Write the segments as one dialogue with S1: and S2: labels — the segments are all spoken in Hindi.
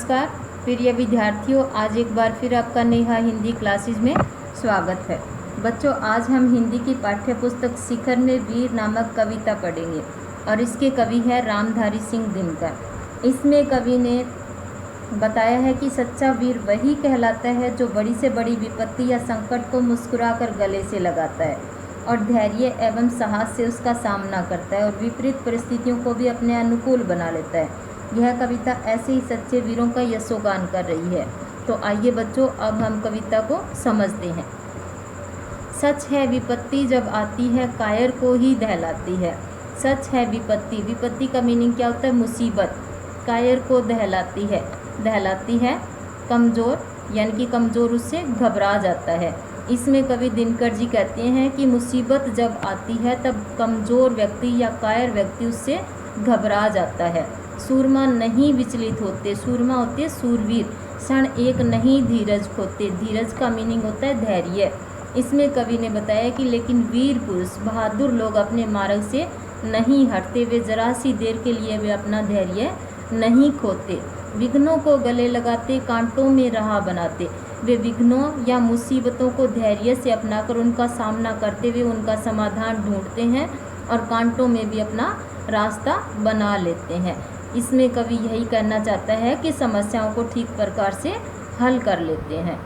S1: नमस्कार प्रिय विद्यार्थियों, आज एक बार फिर आपका नेहा हिंदी क्लासेज में स्वागत है। बच्चों, आज हम हिंदी की पाठ्य पुस्तक शिखर में वीर नामक कविता पढ़ेंगे और इसके कवि है रामधारी सिंह दिनकर। इसमें कवि ने बताया है कि सच्चा वीर वही कहलाता है जो बड़ी से बड़ी विपत्ति या संकट को मुस्कुराकर गले से लगाता है और धैर्य एवं साहस से उसका सामना करता है और विपरीत परिस्थितियों को भी अपने अनुकूल बना लेता है। यह कविता ऐसे ही सच्चे वीरों का यशोगान कर रही है। तो आइए बच्चों, अब हम कविता को समझते हैं। सच है विपत्ति जब आती है कायर को ही दहलाती है। सच है विपत्ति, विपत्ति का मीनिंग क्या होता है? मुसीबत। कायर को दहलाती है, दहलाती है कमज़ोर, यानी कि कमज़ोर उससे घबरा जाता है। इसमें कवि दिनकर जी कहते हैं कि मुसीबत जब आती है तब कमज़ोर व्यक्ति या कायर व्यक्ति उससे घबरा जाता है। सूरमा नहीं विचलित होते, सूरमा होते सूरवीर, क्षण एक नहीं धीरज खोते। धीरज का मीनिंग होता है धैर्य। इसमें कवि ने बताया कि लेकिन वीर पुरुष बहादुर लोग अपने मार्ग से नहीं हटते, वे जरा सी देर के लिए वे अपना धैर्य नहीं खोते। विघ्नों को गले लगाते, कांटों में राह बनाते। वे विघ्नों या मुसीबतों को धैर्य से अपनाकर उनका सामना करते हुए उनका समाधान ढूंढते हैं और कांटों में भी अपना रास्ता बना लेते हैं। इसमें कवि यही कहना चाहता है कि समस्याओं को ठीक प्रकार से हल कर लेते हैं।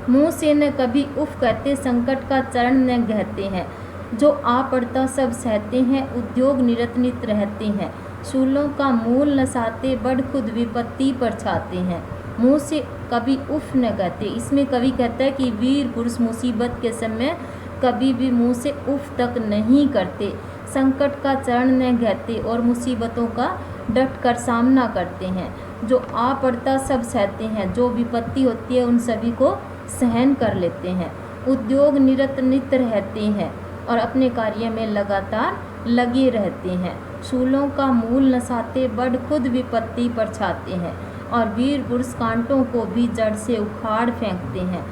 S1: मुँह से न कभी उफ कहते, संकट का चरण न गहते हैं। जो आ पड़ता सब सहते हैं, उद्योग निरत नित रहते हैं। शूलों का मूल नसाते, बढ़ खुद विपत्ति पर छाते हैं। मुँह से कभी उफ न कहते, इसमें कवि कहता है कि वीर पुरुष मुसीबत के समय कभी भी मुँह से उफ तक नहीं करते, संकट का चरण न गहते और मुसीबतों का डट कर सामना करते हैं। जो आ पड़ता सब सहते हैं, जो विपत्ति होती है उन सभी को सहन कर लेते हैं। उद्योग निरत नित रहते हैं और अपने कार्य में लगातार लगे रहते हैं। शूलों का मूल नसाते, बढ़ खुद विपत्ति पर छाते हैं और वीर पुरुष कांटों को भी जड़ से उखाड़ फेंकते हैं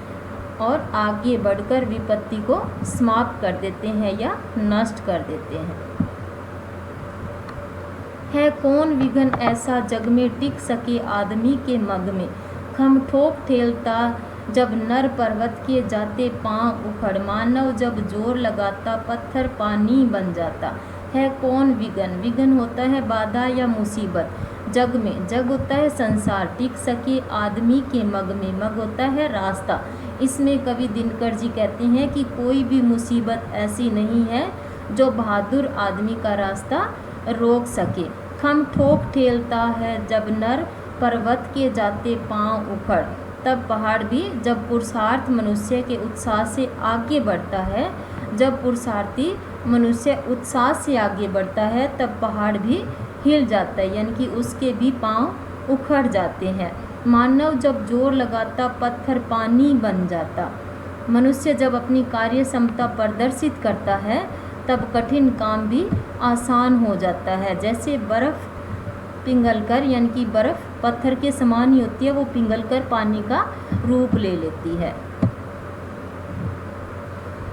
S1: और आगे बढ़कर विपत्ति को समाप्त कर देते हैं या नष्ट कर देते हैं। है कौन विघन ऐसा जग में टिक सके आदमी के मग में। खम ठोक ठेलता जब नर पर्वत के जाते पांव उखड़, मानव जब जोर लगाता पत्थर पानी बन जाता। है कौन विघन, विघन होता है बाधा या मुसीबत। जग में, जग होता है संसार, टिक सके आदमी के मग में, मग होता है रास्ता। इसमें कवि दिनकर जी कहते हैं कि कोई भी मुसीबत ऐसी नहीं है जो बहादुर आदमी का रास्ता रोक सके। खम ठोक ठेलता है जब नर पर्वत के जाते पांव उखड़, तब पहाड़ भी, जब पुरुषार्थ मनुष्य के उत्साह से आगे बढ़ता है, जब पुरुषार्थी मनुष्य उत्साह से आगे बढ़ता है तब पहाड़ भी हिल जाता है, यानी कि उसके भी पांव उखड़ जाते हैं। मानव जब जोर लगाता पत्थर पानी बन जाता। मनुष्य जब अपनी कार्य क्षमता प्रदर्शित करता है तब कठिन काम भी आसान हो जाता है। जैसे बर्फ़ पिघलकर, यानी कि बर्फ़ पत्थर के समान ही होती है, वो पिघलकर पानी का रूप ले लेती है।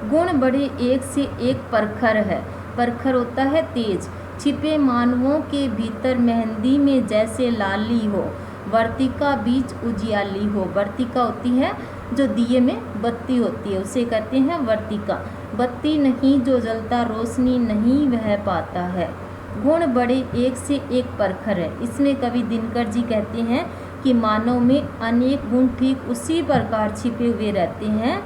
S1: गुण बड़े एक से एक परखर है, परखर होता है तेज। छिपे मानवों के भीतर मेहंदी में जैसे लाली हो, वर्तिका बीच उजियाली हो। वर्तिका होती है जो दिए में बत्ती होती है, उसे कहते हैं वर्तिका। बत्ती नहीं जो जलता, रोशनी नहीं वह पाता है। गुण बड़े एक से एक परखर है। इसमें कवि दिनकर जी कहते हैं कि मानव में अनेक गुण ठीक उसी प्रकार छिपे हुए रहते हैं।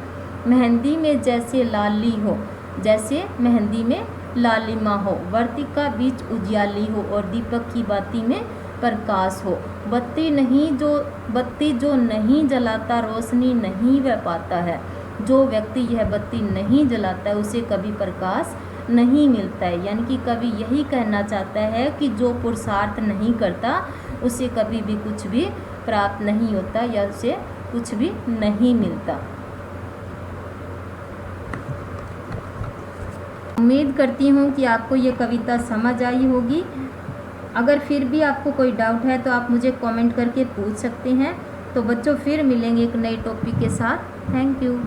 S1: मेहंदी में जैसे लाली हो, जैसे मेहंदी में लालिमा हो, वर्तिका बीच उजियाली हो और दीपक की बाती में प्रकाश हो। बत्ती जो नहीं जलाता, रोशनी नहीं वह पाता है। जो व्यक्ति यह बत्ती नहीं जलाता है उसे कभी प्रकाश नहीं मिलता है। यानी कि कवि यही कहना चाहता है कि जो पुरुषार्थ नहीं करता उसे कभी भी कुछ भी प्राप्त नहीं होता या उसे कुछ भी नहीं मिलता। उम्मीद करती हूँ कि आपको ये कविता समझ आई होगी। अगर फिर भी आपको कोई डाउट है तो आप मुझे कमेंट करके पूछ सकते हैं। तो बच्चों, फिर मिलेंगे एक नए टॉपिक के साथ। Thank you.